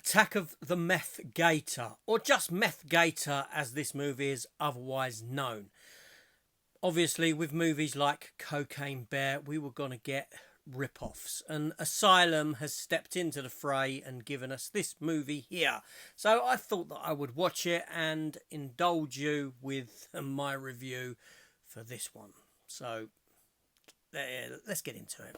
Attack of the METH GATOR, or just METH GATOR as this movie is otherwise known. Obviously, with movies like Cocaine Bear, we were going to get rip-offs, and Asylum has stepped into the fray and given us this movie here. So I thought that I would watch it and indulge you with my review for this one. So let's get into it.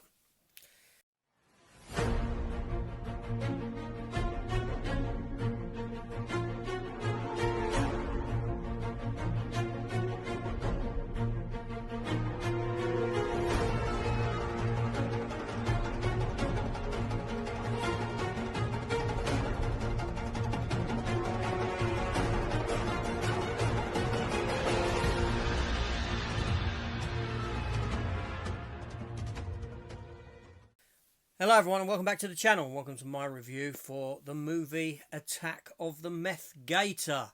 Hello everyone and welcome back to the channel and welcome to my review for the movie Attack of the METH GATOR.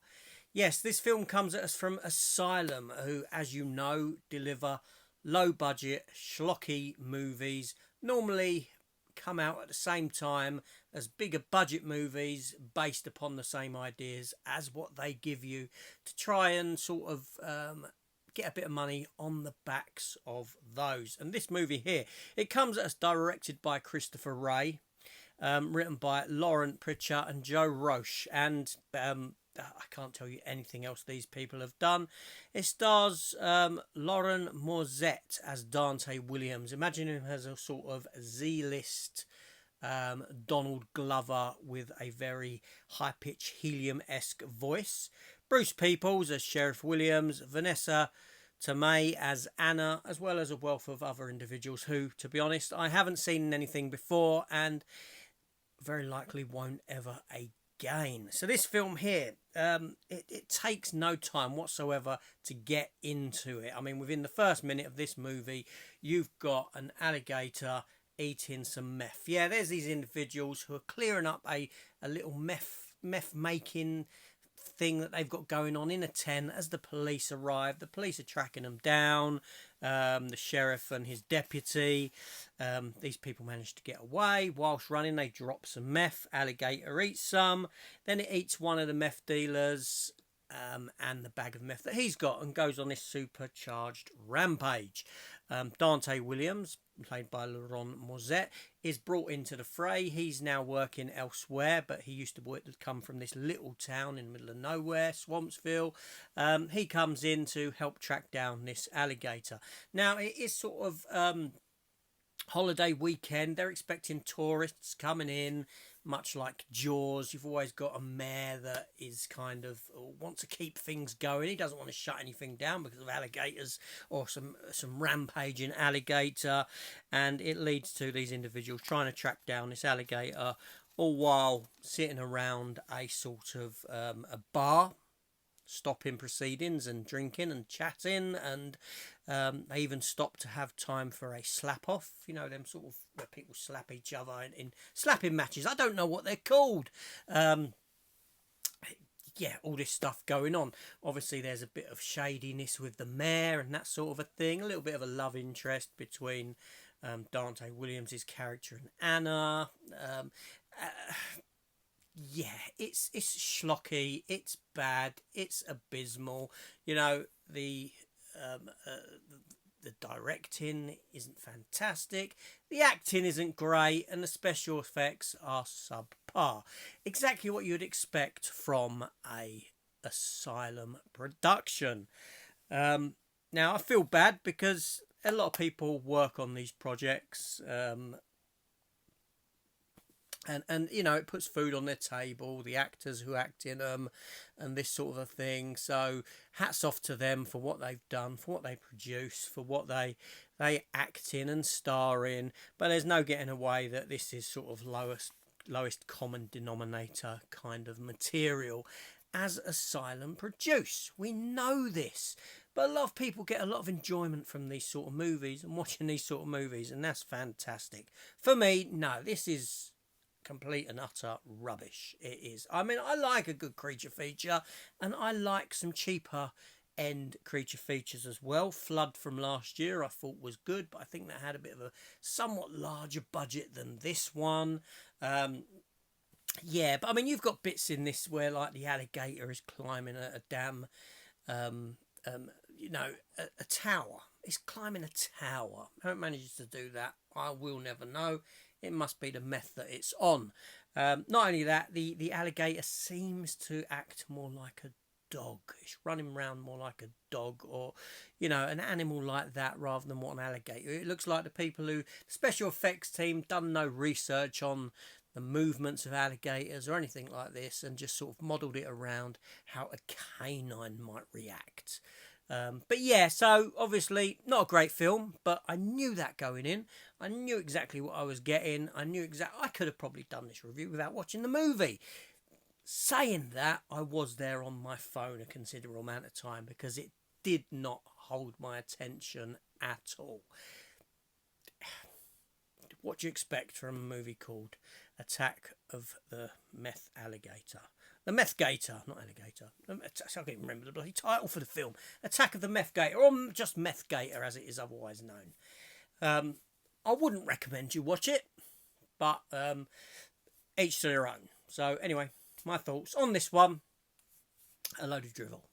Yes, this film comes at us from Asylum, who, as you know, deliver low budget, schlocky movies, normally come out at the same time as bigger budget movies based upon the same ideas as what they give you to try and sort of get a bit of money on the backs of those. And this movie here, it comes at us directed by Christopher Ray, written by Laurent Pritchard and Joe Roche, and I can't tell you anything else these people have done. It stars Laurent Morzette as Dante Williams. Imagine him as a sort of Z-list Donald Glover with a very high-pitched helium-esque voice. Bruce Peoples as Sheriff Williams, Vanessa Tomei as Anna, as well as a wealth of other individuals who, to be honest, I haven't seen anything before and very likely won't ever again. So this film here, it takes no time whatsoever to get into it. I mean, within the first minute of this movie, you've got an alligator eating some meth. Yeah, there's these individuals who are clearing up a little meth making thing that they've got going on in a tent. As the police arrive, the police are tracking them down, the sheriff and his deputy. These people manage to get away. Whilst running, they drop some meth. Alligator eats some, then it eats one of the meth dealers and the bag of meth that he's got, and goes on this supercharged rampage. Dante Williams, played by Laurent Morzette, is brought into the fray. He's now working elsewhere, but he used to come from this little town in the middle of nowhere, Swampsville. He comes in to help track down this alligator. Now, it is sort of holiday weekend. They're expecting tourists coming in, much like Jaws. You've always got a mayor that is kind of wants to keep things going. He doesn't want to shut anything down because of alligators or some rampaging alligator, and it leads to these individuals trying to track down this alligator, all while sitting around a sort of a bar, stopping proceedings and drinking and chatting, and they even stop to have time for a slap off. You know, them sort of where people slap each other in slapping matches. I don't know what they're called. Yeah, all this stuff going on. Obviously, there's a bit of shadiness with the mayor and that sort of a thing. A little bit of a love interest between Dante Williams' character and Anna. Yeah, it's schlocky, it's bad, it's abysmal. You know, the directing isn't fantastic, the acting isn't great, and the special effects are subpar. Exactly what you'd expect from a Asylum production. Now, I feel bad because a lot of people work on these projects. And you know, it puts food on their table, the actors who act in them, and this sort of a thing. So hats off to them for what they've done, for what they produce, for what they act in and star in. But there's no getting away that this is sort of lowest common denominator kind of material as Asylum produce. We know this. But a lot of people get a lot of enjoyment from these sort of movies and watching these sort of movies, and that's fantastic. For me, no, this is complete and utter rubbish. It is. I mean, I like a good creature feature, and I like some cheaper end creature features as well. Flood from last year I thought was good, but I think that had a bit of a somewhat larger budget than this one. Yeah, but I mean, you've got bits in this where like the alligator is climbing a damn, um, um, you know, a tower. It's climbing a tower. How it manages to do that, I will never know. It must be the meth that it's on. Not only that, the alligator seems to act more like a dog. It's running around more like a dog, or an animal like that, rather than what an alligator. It looks like the people who, the special effects team, done no research on the movements of alligators or anything like this, and just sort of modelled it around how a canine might react. But yeah, so obviously not a great film, but I knew that going in. I knew exactly what I was getting. I could have probably done this review without watching the movie. Saying that, I was there on my phone a considerable amount of time because it did not hold my attention at all. What do you expect from a movie called Attack of the Meth Alligator? The Meth Gator, not alligator. I can't even remember the bloody title for the film. Attack of the Meth Gator, or just Meth Gator as it is otherwise known. I wouldn't recommend you watch it, but each to their own. So anyway, my thoughts on this one: a load of drivel.